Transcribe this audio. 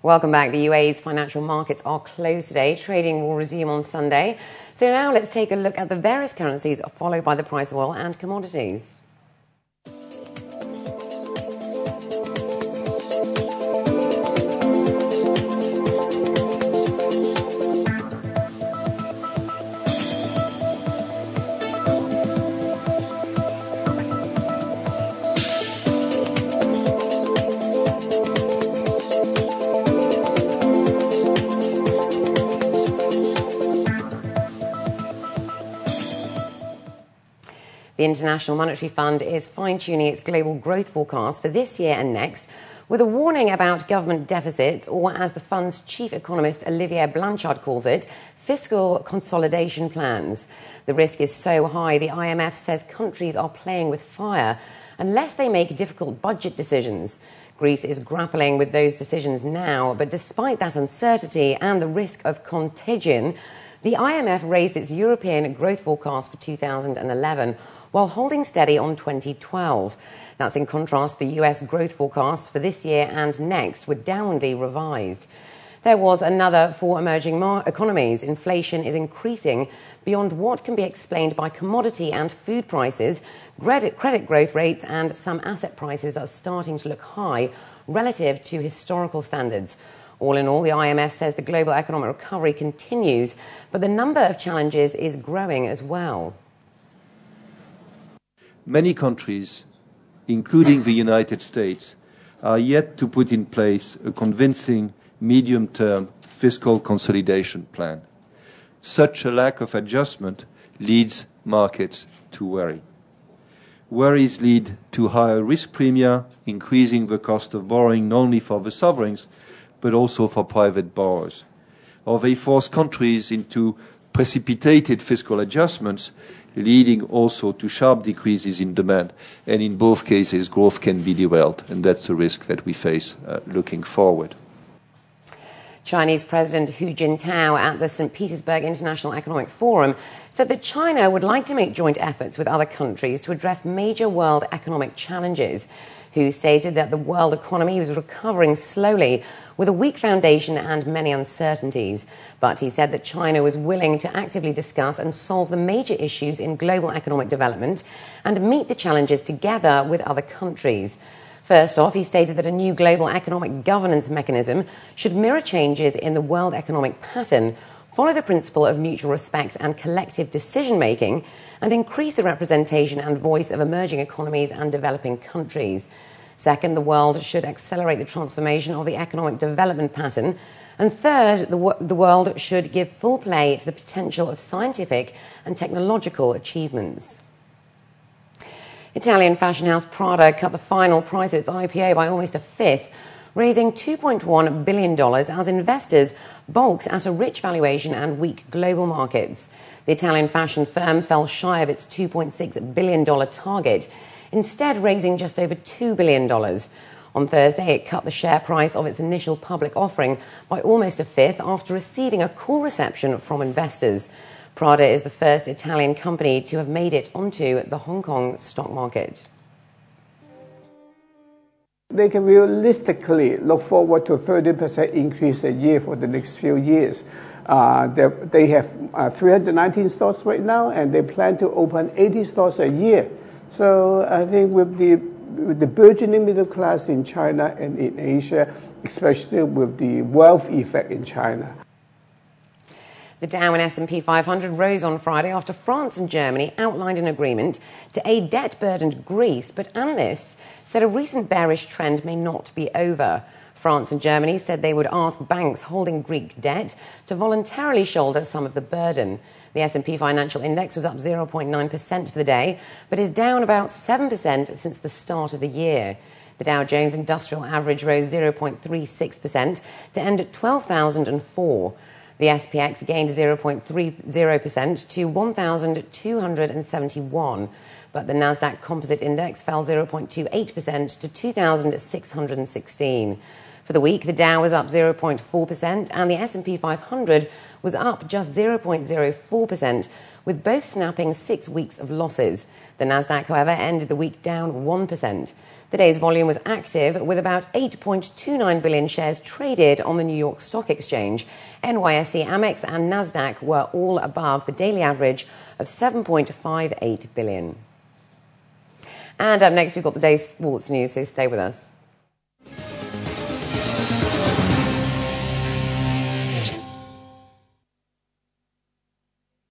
Welcome back. The UAE's financial markets are closed today. Trading will resume on Sunday. So now let's take a look at the various currencies followed by the price of oil and commodities. The International Monetary Fund is fine-tuning its global growth forecast for this year and next, with a warning about government deficits, or as the fund's chief economist Olivier Blanchard calls it, fiscal consolidation plans. The risk is so high, the IMF says countries are playing with fire unless they make difficult budget decisions. Greece is grappling with those decisions now, but despite that uncertainty and the risk of contagion, the IMF raised its European growth forecast for 2011 while holding steady on 2012. That's in contrast to the US growth forecasts for this year and next were downwardly revised. There was another for emerging economies. Inflation is increasing beyond what can be explained by commodity and food prices, credit growth rates, and some asset prices that are starting to look high relative to historical standards. All in all, the IMF says the global economic recovery continues, but the number of challenges is growing as well. Many countries, including the United States, are yet to put in place a convincing medium-term fiscal consolidation plan. Such a lack of adjustment leads markets to worry. Worries lead to higher risk premia, increasing the cost of borrowing not only for the sovereigns, but also for private borrowers. Or they force countries into precipitated fiscal adjustments, leading also to sharp decreases in demand. And in both cases, growth can be derailed, and that's the risk that we face looking forward. Chinese President Hu Jintao at the St. Petersburg International Economic Forum said that China would like to make joint efforts with other countries to address major world economic challenges. Hu stated that the world economy was recovering slowly with a weak foundation and many uncertainties. But he said that China was willing to actively discuss and solve the major issues in global economic development and meet the challenges together with other countries. First off, he stated that a new global economic governance mechanism should mirror changes in the world economic pattern, follow the principle of mutual respect and collective decision-making, and increase the representation and voice of emerging economies and developing countries. Second, the world should accelerate the transformation of the economic development pattern. And third, the world should give full play to the potential of scientific and technological achievements. Italian fashion house Prada cut the final price of its IPO by almost a fifth, raising $2.1 billion as investors balked at a rich valuation and weak global markets. The Italian fashion firm fell shy of its $2.6 billion target, instead raising just over $2 billion. On Thursday, it cut the share price of its initial public offering by almost a fifth after receiving a cool reception from investors. Prada is the first Italian company to have made it onto the Hong Kong stock market. They can realistically look forward to a 30% increase a year for the next few years. They have 319 stores right now, and they plan to open 80 stores a year. So I think with the burgeoning middle class in China and in Asia, especially with the wealth effect in China. The Dow and S&P 500 rose on Friday after France and Germany outlined an agreement to aid debt-burdened Greece, but analysts said a recent bearish trend may not be over. France and Germany said they would ask banks holding Greek debt to voluntarily shoulder some of the burden. The S&P Financial Index was up 0.9% for the day, but is down about 7% since the start of the year. The Dow Jones Industrial Average rose 0.36% to end at 12,004. The SPX gained 0.30% to 1,271, but the Nasdaq Composite Index fell 0.28% to 2,616. For the week, the Dow was up 0.4% and the S&P 500 was up just 0.04%, with both snapping 6 weeks of losses. The Nasdaq, however, ended the week down 1%. The day's volume was active, with about 8.29 billion shares traded on the New York Stock Exchange. NYSE, Amex and Nasdaq were all above the daily average of 7.58 billion. And up next, we've got the day's sports news, so stay with us.